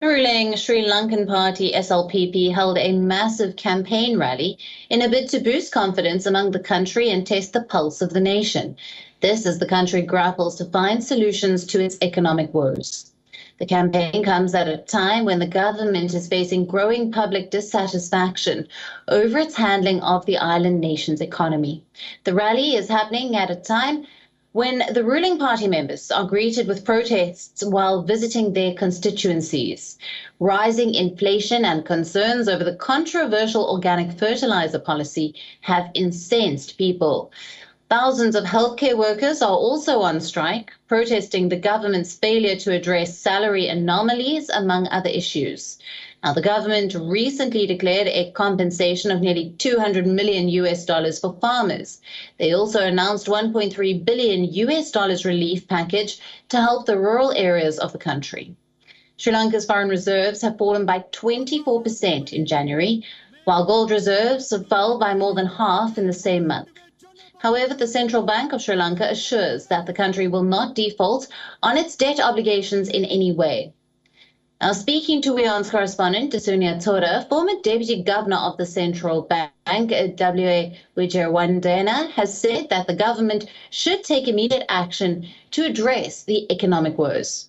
The ruling Sri Lankan party SLPP held a massive campaign rally in a bid to boost confidence among the country and test the pulse of the nation. This as the country grapples to find solutions to its economic woes. The campaign comes at a time when the government is facing growing public dissatisfaction over its handling of the island nation's economy. The rally is happening at a time when the ruling party members are greeted with protests while visiting their constituencies. Rising inflation and concerns over the controversial organic fertiliser policy have incensed people. Thousands of healthcare workers are also on strike, protesting the government's failure to address salary anomalies, among other issues. Now, the government recently declared a compensation of nearly $200 million for farmers. They also announced $1.3 billion relief package to help the rural areas of the country. Sri Lanka's foreign reserves have fallen by 24% in January, while gold reserves have fell by more than half in the same month. However, the Central Bank of Sri Lanka assures that the country will not default on its debt obligations in any way. Now, speaking to WION's correspondent, Wijewardena, former Deputy Governor of the Central Bank, Wijewardena, has said that the government should take immediate action to address the economic woes.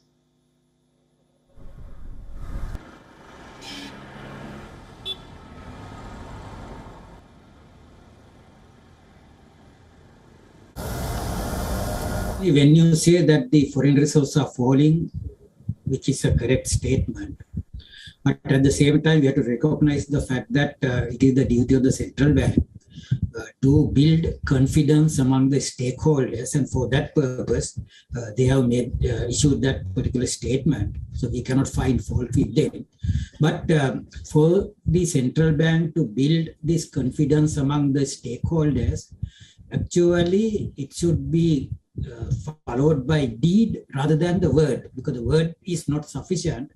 When you say that the foreign reserves are falling, which is a correct statement, but at the same time, we have to recognize the fact that it is the duty of the central bank to build confidence among the stakeholders, and for that purpose, they have issued that particular statement. So we cannot find fault with them. But for the central bank to build this confidence among the stakeholders, actually, it should be followed by deed rather than the word, because the word is not sufficient.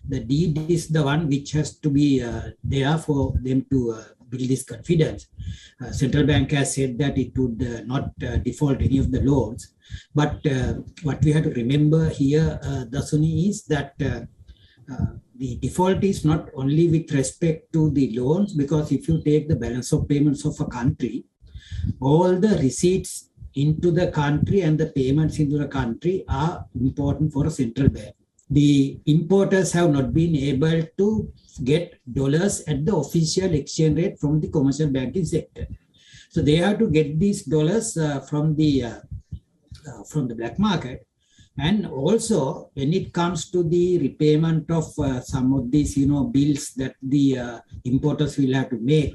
The deed is the one which has to be there for them to build this confidence. Central bank has said that it would not default any of the loans, but what we have to remember here, Dasuni, is that the default is not only with respect to the loans, because if you take the balance of payments of a country, all the receipts into the country and the payments into the country are important for a central bank. The importers have not been able to get dollars at the official exchange rate from the commercial banking sector. So they have to get these dollars from the black market. And also, when it comes to the repayment of some of these, bills that the importers will have to make,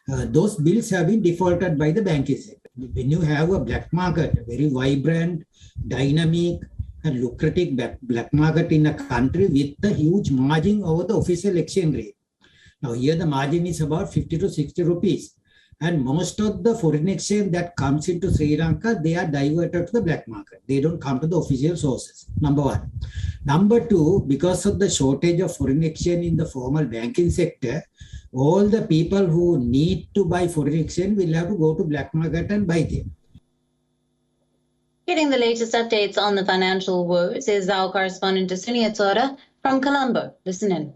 those bills have been defaulted by the banking sector. When you have a black market, a very vibrant, dynamic, and lucrative black market in a country with a huge margin over the official exchange rate. Now here the margin is about 50 to 60 rupees. And most of the foreign exchange that comes into Sri Lanka, they are diverted to the black market. They don't come to the official sources, number one. Number two, because of the shortage of foreign exchange in the formal banking sector, all the people who need to buy foreign exchange will have to go to black market and buy them. Getting the latest updates on the financial woes is our correspondent Wijewardena from Colombo. Listen in.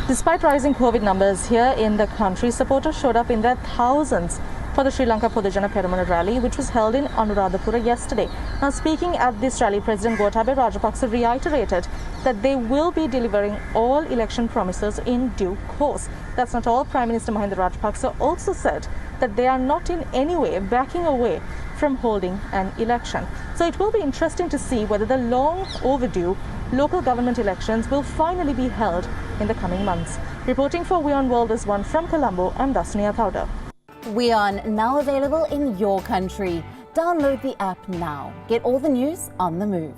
Despite rising COVID numbers here in the country, supporters showed up in their thousands for the Sri Lanka Podujana Peramuna rally, which was held in Anuradhapura yesterday. Now, speaking at this rally, President Gotabaya Rajapaksa reiterated that they will be delivering all election promises in due course. That's not all. Prime Minister Mahinda Rajapaksa also said that they are not in any way backing away from holding an election. So it will be interesting to see whether the long overdue local government elections will finally be held in the coming months. Reporting for WION World is one from Colombo, I'm Dasnia Thauda. WION, now available in your country. Download the app now. Get all the news on the move.